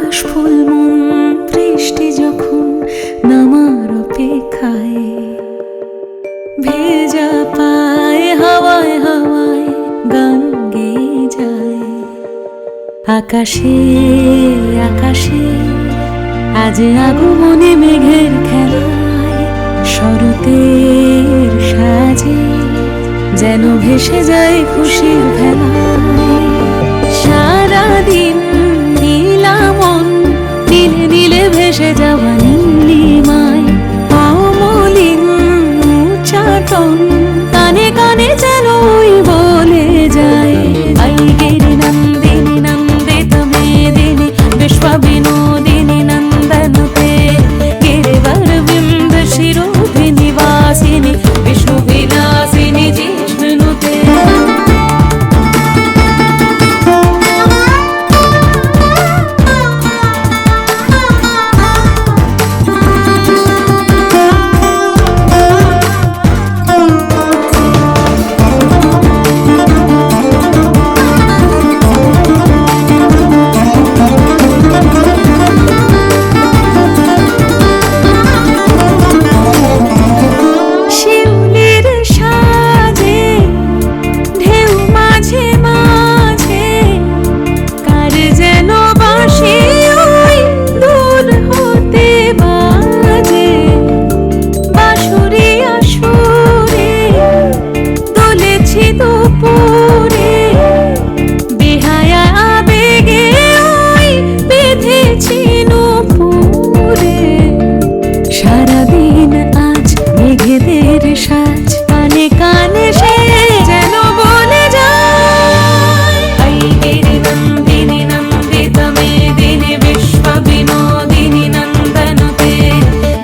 আকাশ ফুল মন বৃষ্টি যখন নামার অপেক্ষায়, ভেজা পায়ে হাওয়ায় হাওয়ায় গান গেয়ে যায়। আকাশে আকাশে আজ আগমনে মেঘের খেলায়, শরতের সাজে যেন ভেসে যায় খুশির ভেলায়। সারাদিন নীলামন নীলে নীলে ভেসে যাওয়া নীলিমায়, অমলিন উচ্চাটন কানে কানে যেন ওই বলে যায়। আইগিরি নন্দিনী নন্দিত মেদিনী বিশ্ব বিনোদিনী নন্দনুতে, गिरिवरविंद शिरोभिनिवासिनि विष्णुविलासिनि जिष्णुनुते। সারাদিন আজ মেঘেদের সাজ কানে কানে সে যেন বলে যায়। আইগিরি নন্দিনী নন্দিত মেদিনী বিশ্ব বিনোদিনী নন্দনুতে,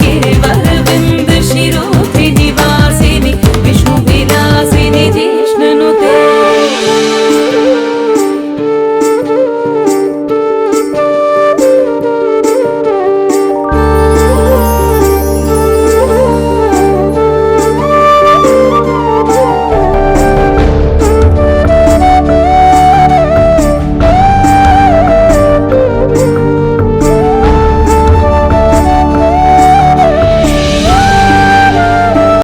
गिरिवरविंद शिरोभिनिवासिनि विष्णु